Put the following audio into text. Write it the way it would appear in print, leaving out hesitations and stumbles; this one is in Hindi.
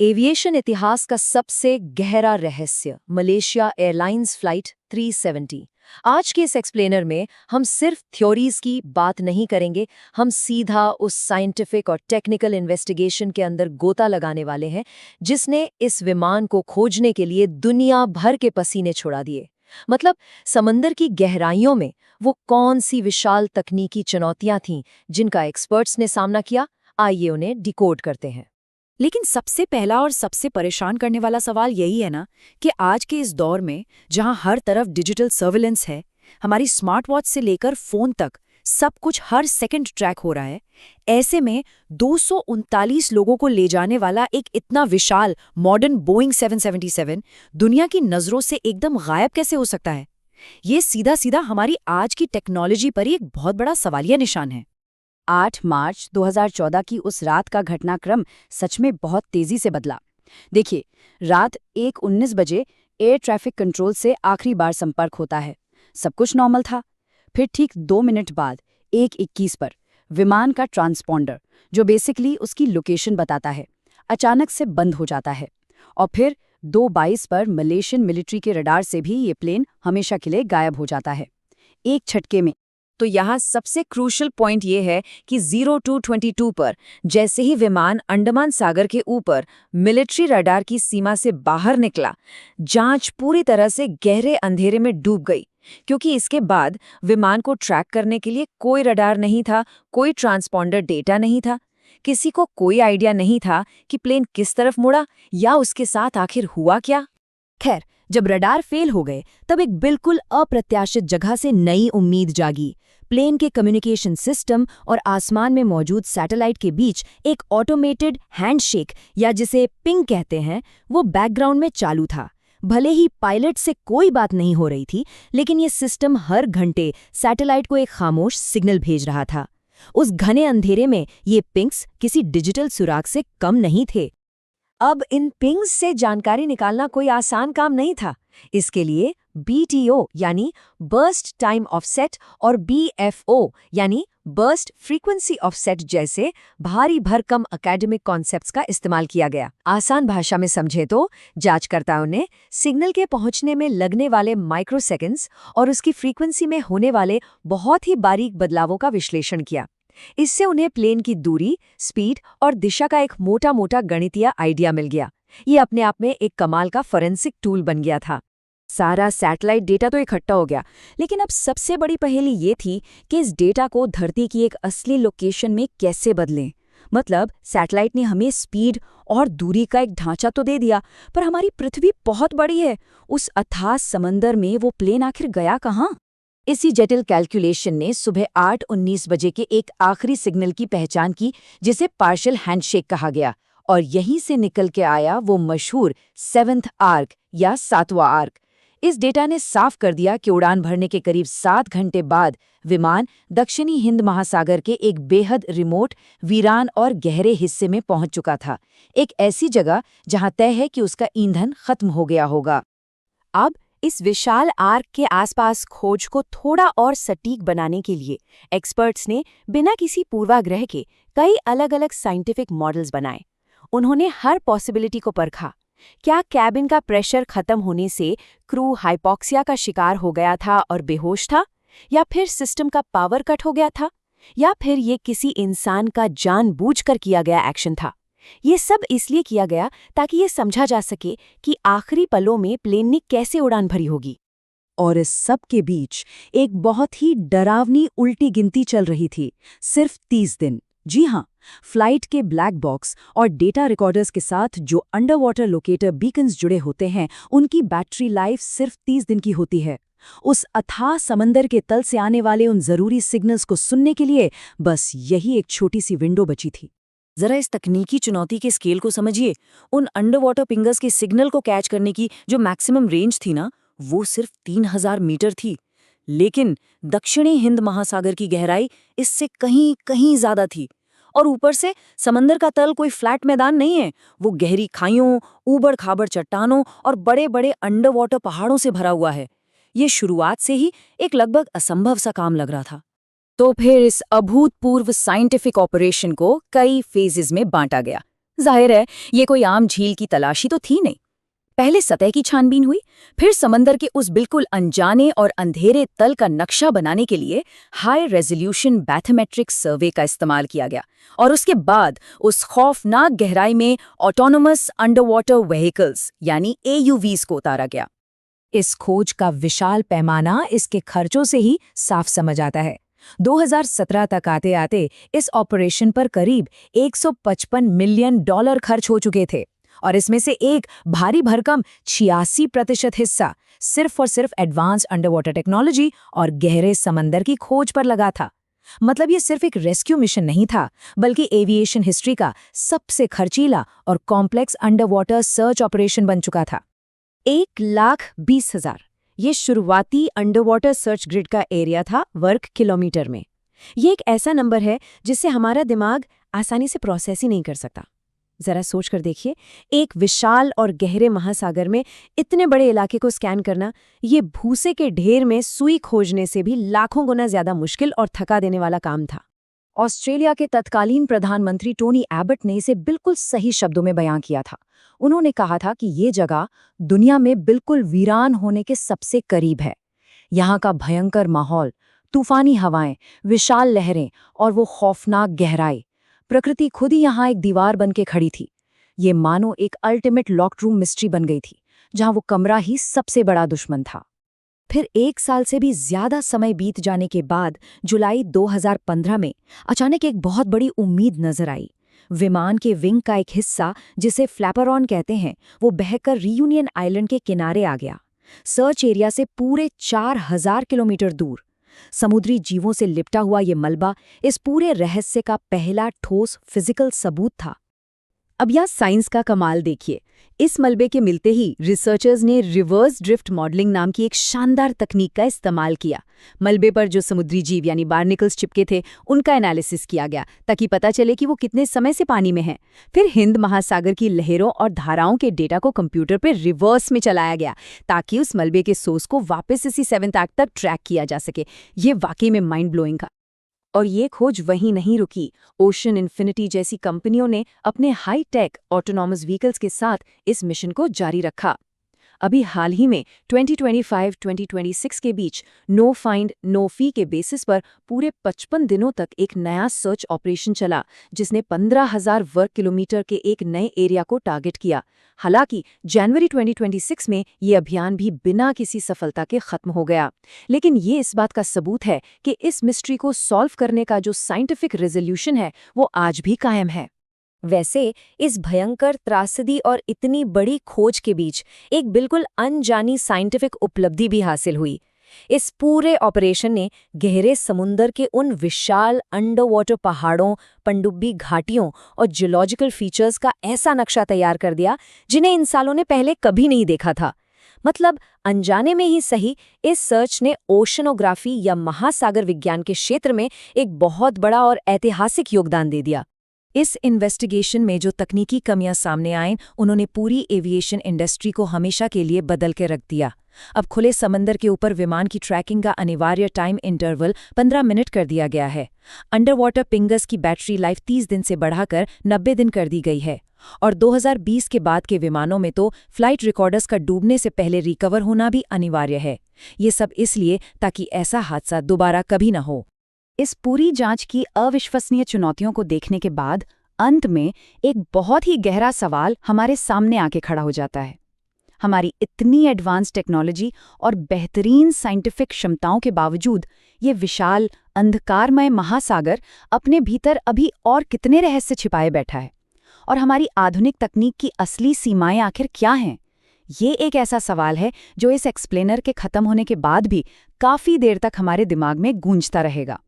एविएशन इतिहास का सबसे गहरा रहस्य, मलेशिया एयरलाइंस फ्लाइट 370। आज के इस एक्सप्लेनर में हम सिर्फ थ्योरीज की बात नहीं करेंगे, हम सीधा उस साइंटिफिक और टेक्निकल इन्वेस्टिगेशन के अंदर गोता लगाने वाले हैं जिसने इस विमान को खोजने के लिए दुनिया भर के पसीने छुड़ा दिए। मतलब समंदर की गहराइयों में वो कौन सी विशाल तकनीकी चुनौतियां थीं जिनका एक्सपर्ट्स ने सामना किया। आइए उन्हें डिकोड करते हैं। लेकिन सबसे पहला और सबसे परेशान करने वाला सवाल यही है ना कि आज के इस दौर में जहां हर तरफ डिजिटल सर्विलेंस है, हमारी स्मार्ट वॉच से लेकर फोन तक सब कुछ हर सेकंड ट्रैक हो रहा है, ऐसे में 239 लोगों को ले जाने वाला एक इतना विशाल मॉडर्न बोइंग 777 दुनिया की नजरों से एकदम गायब कैसे हो सकता है? ये सीधा सीधा हमारी आज की टेक्नोलॉजी पर ही एक बहुत बड़ा सवालिया निशान है। 8 मार्च 2014 की उस रात का घटनाक्रम सच में बहुत तेजी से बदला। देखिए, रात 1:19 बजे एयर ट्रैफिक कंट्रोल से आखिरी बार संपर्क होता है। सब कुछ नॉर्मल था। फिर ठीक 2 मिनट बाद 1:21 पर विमान का ट्रांसपॉन्डर, जो बेसिकली उसकी लोकेशन बताता है, अचानक से बंद हो जाता है। और फिर 2:22 पर मलेशियन मिलिट्री के रडार से भी ये प्लेन हमेशा के लिए गायब हो जाता है, एक झटके में। तो यहाँ सबसे क्रूशल पॉइंट ये है कि 0222 पर जैसे ही विमान अंडमान सागर के ऊपर मिलिट्री रडार की सीमा से बाहर निकला, जांच पूरी तरह से गहरे अंधेरे में डूब गई, क्योंकि इसके बाद विमान को ट्रैक करने के लिए कोई रडार नहीं था, कोई ट्रांसपॉन्डर डेटा नहीं था। किसी को कोई आइडिया नहीं था कि प्लेन किस तरफ मुड़ा या उसके साथ आखिर हुआ क्या। खैर, जब रडार फेल हो गए तब एक बिल्कुल अप्रत्याशित जगह से नई उम्मीद जागी। प्लेन के कम्युनिकेशन सिस्टम और आसमान में मौजूद सैटेलाइट के बीच एक ऑटोमेटेड हैंडशेक, या जिसे पिंग कहते हैं, वो बैकग्राउंड में चालू था। भले ही पायलट से कोई बात नहीं हो रही थी, लेकिन ये सिस्टम हर घंटे सैटेलाइट को एक खामोश सिग्नल भेज रहा था। उस घने अंधेरे में ये पिंग्स किसी डिजिटल सुराग से कम नहीं थे। अब इन पिंग्स से जानकारी निकालना कोई आसान काम नहीं था। इसके लिए BTO यानी बर्स्ट टाइम ऑफसेट और BFO यानी बर्स्ट फ्रीक्वेंसी ऑफसेट जैसे भारी भरकम एकेडमिक कॉन्सेप्ट्स का इस्तेमाल किया गया। आसान भाषा में समझे तो जांचकर्ताओं ने सिग्नल के पहुंचने में लगने वाले माइक्रोसेकंड्स और उसकी फ्रीक्वेंसी में होने वाले बहुत ही बारीक बदलावों का विश्लेषण किया। इससे उन्हें प्लेन की दूरी, स्पीड और दिशा का एक मोटा गणितीय आइडिया मिल गया। ये अपने आप में एक कमाल का फोरेंसिक टूल बन गया था। सारा सैटेलाइट डेटा तो इकट्ठा हो गया, लेकिन अब सबसे बड़ी पहेली ये थी कि इस डेटा को धरती की एक असली लोकेशन में कैसे बदलें। मतलब सैटेलाइट ने हमें स्पीड और दूरी का एक ढांचा तो दे दिया, पर हमारी पृथ्वी बहुत बड़ी है। उस अथाह समंदर में वो प्लेन आखिर गया कहाँ? इसी जटिल कैलकुलेशन ने सुबह 8:19 बजे के एक आखिरी सिग्नल की पहचान की, जिसे पार्शियल हैंडशेक कहा गया, और यहीं से निकल के आया वो मशहूर 7th आर्क या 7वां आर्क। इस डेटा ने साफ कर दिया कि उड़ान भरने के करीब 7 घंटे बाद विमान दक्षिणी हिंद महासागर के एक बेहद रिमोट, वीरान और गहरे हिस्से में पहुंच चुका था, एक ऐसी जगह जहां तय है कि उसका ईंधन खत्म हो गया होगा। अब इस विशाल आर्क के आसपास खोज को थोड़ा और सटीक बनाने के लिए एक्सपर्ट्स ने बिना किसी पूर्वाग्रह के कई अलग-अलग साइंटिफिक मॉडल्स बनाए। उन्होंने हर पॉसिबिलिटी को परखा। क्या कैबिन का प्रेशर खत्म होने से क्रू हाइपोक्सिया का शिकार हो गया था और बेहोश था, या फिर सिस्टम का पावर कट हो गया था, या फिर ये किसी इंसान का जानबूझकर किया गया एक्शन था। ये सब इसलिए किया गया ताकि ये समझा जा सके कि आखिरी पलों में प्लेन ने कैसे उड़ान भरी होगी। और इस सब के बीच एक बहुत ही डरावनी उल्टी गिनती चल रही थी, सिर्फ 30 दिन। जी हाँ, फ्लाइट के ब्लैक बॉक्स और डेटा रिकॉर्डर्स के साथ जो अंडर वाटर लोकेटर बीकन्स जुड़े होते हैं, उनकी बैटरी लाइफ सिर्फ 30 दिन की होती है। उस अथाह समंदर के तल से आने वाले उन जरूरी सिग्नल्स को सुनने के लिए बस यही एक छोटी सी विंडो बची थी। जरा इस तकनीकी चुनौती के स्केल को समझिए। उन अंडर वाटर पिंगर्स के सिग्नल को कैच करने की जो मैक्सिमम रेंज थी ना, वो सिर्फ 3000 मीटर थी, लेकिन दक्षिणी हिंद महासागर की गहराई इससे कहीं कहीं ज्यादा थी। और ऊपर से समंदर का तल कोई फ्लैट मैदान नहीं है, वो गहरी खाइयों, ऊबड़ खाबड़ चट्टानों और बड़े बड़े अंडर वाटर पहाड़ों से भरा हुआ है। ये शुरुआत से ही एक लगभग असंभव सा काम लग रहा था। तो फिर इस अभूतपूर्व साइंटिफिक ऑपरेशन को कई फेजेस में बांटा गया। जाहिर है ये कोई आम झील की तलाशी तो थी नहीं। पहले सतह की छानबीन हुई, फिर समंदर के उस बिल्कुल अनजाने और अंधेरे तल का नक्शा बनाने के लिए हाई रेजोल्यूशन बैथोमेट्रिक सर्वे का इस्तेमाल किया गया, और उसके बाद उस खौफनाक गहराई में ऑटोनोमस अंडरवाटर व्हीकल्स यानी AUVs को उतारा गया। इस खोज का विशाल पैमाना इसके खर्चों से ही साफ समझ आता है। 2017 तक आते आते इस ऑपरेशन पर करीब $155 मिलियन खर्च हो चुके थे, और इसमें से एक भारी भरकम 86% हिस्सा सिर्फ और सिर्फ एडवांस अंडरवाटर टेक्नोलॉजी और गहरे समंदर की खोज पर लगा था। मतलब ये सिर्फ एक रेस्क्यू मिशन नहीं था, बल्कि एविएशन हिस्ट्री का सबसे खर्चीला और कॉम्प्लेक्स अंडरवाटर सर्च ऑपरेशन बन चुका था। 1,20,000 ये शुरुआती अंडरवाटर सर्च ग्रिड का एरिया था वर्ग किलोमीटर में। ये एक ऐसा नंबर है जिससे हमारा दिमाग आसानी से प्रोसेस ही नहीं कर सकता। जरा सोच कर देखिए, एक विशाल और गहरे महासागर में इतने बड़े इलाके को स्कैन करना, ये भूसे के ढेर में सुई खोजने से भी लाखों गुना ज्यादा मुश्किल और थका देने वाला काम था। ऑस्ट्रेलिया के तत्कालीन प्रधानमंत्री टोनी एबट ने इसे बिल्कुल सही शब्दों में बयां किया था। उन्होंने कहा था कि ये जगह दुनिया में बिल्कुल वीरान होने के सबसे करीब है। यहाँ का भयंकर माहौल, तूफानी हवाएं, विशाल लहरें और वो खौफनाक गहराई, प्रकृति खुद ही यहाँ एक दीवार बन के खड़ी थी। ये मानो एक अल्टीमेट लॉक्ड रूम मिस्ट्री बन गई थी, जहाँ वो कमरा ही सबसे बड़ा दुश्मन था। फिर 1 साल से भी ज्यादा समय बीत जाने के बाद जुलाई 2015 में अचानक एक बहुत बड़ी उम्मीद नजर आई। विमान के विंग का एक हिस्सा, जिसे फ्लैपरॉन कहते हैं, वो बहकर रियूनियन आइलैंड के किनारे आ गया, सर्च एरिया से पूरे 4000 किलोमीटर दूर। समुद्री जीवों से लिपटा हुआ ये मलबा इस पूरे रहस्य का पहला ठोस फिजिकल सबूत था। अब यहाँ साइंस का कमाल देखिए। इस मलबे के मिलते ही रिसर्चर्स ने रिवर्स ड्रिफ्ट मॉडलिंग नाम की एक शानदार तकनीक का इस्तेमाल किया। मलबे पर जो समुद्री जीव यानी बार्निकल्स चिपके थे, उनका एनालिसिस किया गया ताकि पता चले कि वो कितने समय से पानी में हैं। फिर हिंद महासागर की लहरों और धाराओं के डेटा को कंप्यूटर पर रिवर्स में चलाया गया ताकि उस मलबे के सोर्स को वापस इसी 7th एक्ट तक ट्रैक किया जा सके। ये वाकई में माइंड ब्लोइंग था। और ये खोज वहीं नहीं रुकी। ओशन इन्फिनिटी जैसी कंपनियों ने अपने हाई टेक ऑटोनॉमस व्हीकल्स के साथ इस मिशन को जारी रखा। अभी हाल ही में 2025-2026 के बीच नो फाइंड नो फी के बेसिस पर पूरे 55 दिनों तक एक नया सर्च ऑपरेशन चला, जिसने 15,000 वर्ग किलोमीटर के एक नए एरिया को टारगेट किया। हालांकि जनवरी 2026 में ये अभियान भी बिना किसी सफलता के खत्म हो गया, लेकिन ये इस बात का सबूत है कि इस मिस्ट्री को सॉल्व करने का जो साइंटिफिक रेजोल्यूशन है वो आज भी कायम है। वैसे इस भयंकर त्रासदी और इतनी बड़ी खोज के बीच एक बिल्कुल अनजानी साइंटिफिक उपलब्धि भी हासिल हुई। इस पूरे ऑपरेशन ने गहरे समुंदर के उन विशाल अंडरवाटर पहाड़ों, पनडुब्बी घाटियों और जियोलॉजिकल फीचर्स का ऐसा नक्शा तैयार कर दिया जिन्हें इंसानों ने पहले कभी नहीं देखा था। मतलब अनजाने में ही सही, इस सर्च ने ओशनोग्राफी या महासागर विज्ञान के क्षेत्र में एक बहुत बड़ा और ऐतिहासिक योगदान दे दिया। इस इन्वेस्टिगेशन में जो तकनीकी कमियां सामने आईं, उन्होंने पूरी एविएशन इंडस्ट्री को हमेशा के लिए बदल के रख दिया। अब खुले समंदर के ऊपर विमान की ट्रैकिंग का अनिवार्य टाइम इंटरवल 15 मिनट कर दिया गया है। अंडरवाटर पिंगस की बैटरी लाइफ 30 दिन से बढ़ाकर 90 दिन कर दी गई है। और 2020 के बाद के विमानों में तो फ्लाइट रिकॉर्डर्स का डूबने से पहले रिकवर होना भी अनिवार्य है। ये सब इसलिए ताकि ऐसा हादसा दोबारा कभी न हो। इस पूरी जांच की अविश्वसनीय चुनौतियों को देखने के बाद अंत में एक बहुत ही गहरा सवाल हमारे सामने आके खड़ा हो जाता है। हमारी इतनी एडवांस टेक्नोलॉजी और बेहतरीन साइंटिफिक क्षमताओं के बावजूद ये विशाल अंधकारमय महासागर अपने भीतर अभी और कितने रहस्य छिपाए बैठा है? और हमारी आधुनिक तकनीक की असली सीमाएं आखिर क्या हैं? ये एक ऐसा सवाल है जो इस एक्सप्लेनर के खत्म होने के बाद भी काफी देर तक हमारे दिमाग में गूंजता रहेगा।